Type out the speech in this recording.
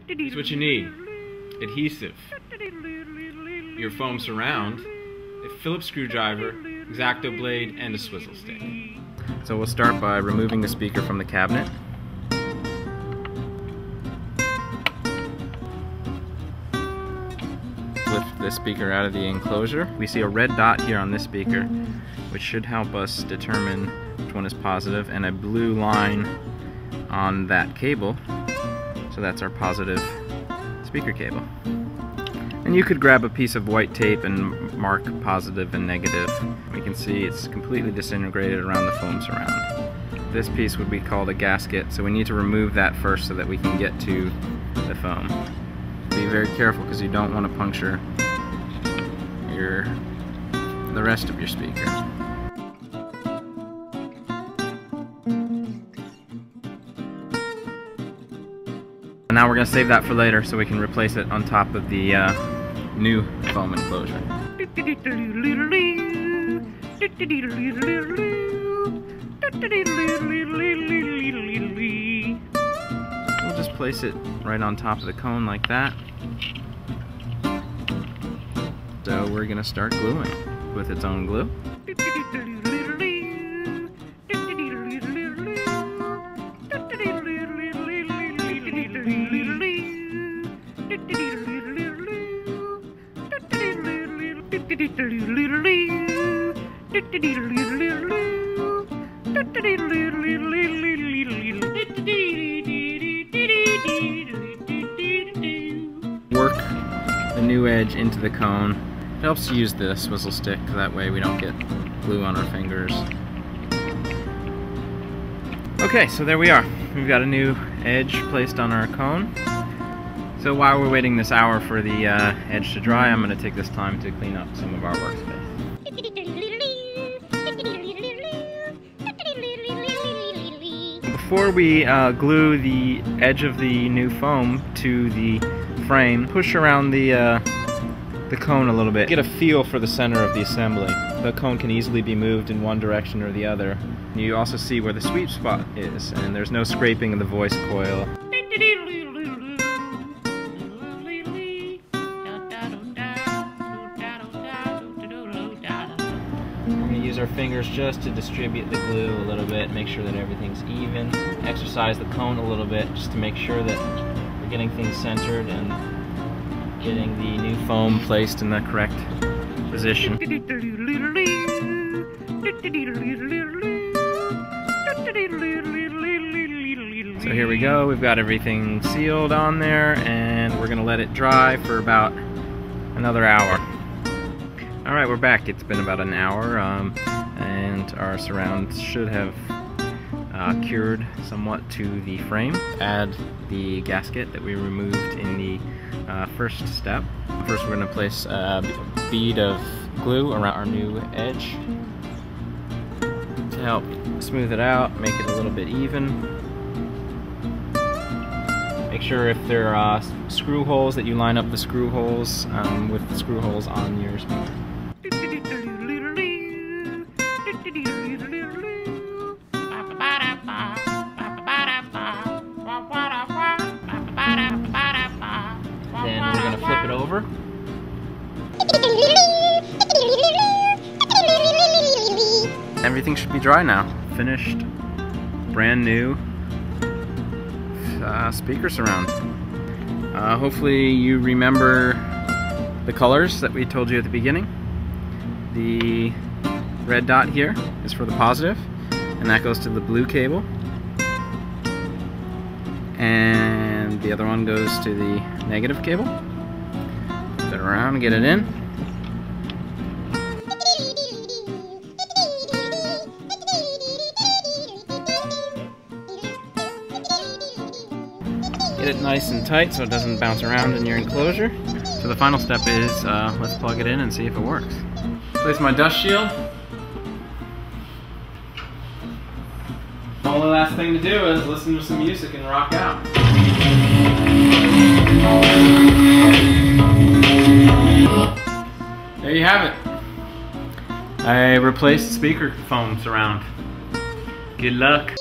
Here's what you need: adhesive, your foam surround, a Phillips screwdriver, X-Acto blade, and a swizzle stick. So we'll start by removing the speaker from the cabinet. Lift the speaker out of the enclosure. We see a red dot here on this speaker, which should help us determine which one is positive, and a blue line on that cable. So that's our positive speaker cable. And you could grab a piece of white tape and mark positive and negative. We can see it's completely disintegrated around the foam surround. This piece would be called a gasket, so we need to remove that first so that we can get to the foam. Be very careful because you don't want to puncture the rest of your speaker. Now we're going to save that for later so we can replace it on top of the new foam enclosure. We'll just place it right on top of the cone like that. So we're going to start gluing with its own glue. Work the new edge into the cone. It helps to use the swizzle stick, that way we don't get glue on our fingers. Okay, so there we are. We've got a new edge placed on our cone. So while we're waiting this hour for the edge to dry, I'm going to take this time to clean up some of our workspace. Before we glue the edge of the new foam to the frame, push around the cone a little bit. Get a feel for the center of the assembly. The cone can easily be moved in one direction or the other. You also see where the sweep spot is, and there's no scraping of the voice coil. We're going to use our fingers just to distribute the glue a little bit, make sure that everything's even. Exercise the cone a little bit just to make sure that we're getting things centered and getting the new foam placed in the correct position. So here we go, we've got everything sealed on there, and we're going to let it dry for about another hour. Alright, we're back. It's been about an hour, and our surround should have cured somewhat to the frame. Add the gasket that we removed in the first step. First we're going to place a bead of glue around our new edge to help smooth it out, make it a little bit even. Make sure if there are screw holes that you line up the screw holes with the screw holes on your speaker. Then we're going to flip it over. Everything should be dry now. Finished, brand new speaker surround. Hopefully you remember the colors that we told you at the beginning. The red dot here is for the positive, and that goes to the blue cable. And the other one goes to the negative cable. Flip it around and get it in. Get it nice and tight so it doesn't bounce around in your enclosure. So the final step is, let's plug it in and see if it works. Place my dust shield. The only last thing to do is listen to some music and rock out. There you have it. I replaced the speaker foam surround. Good luck.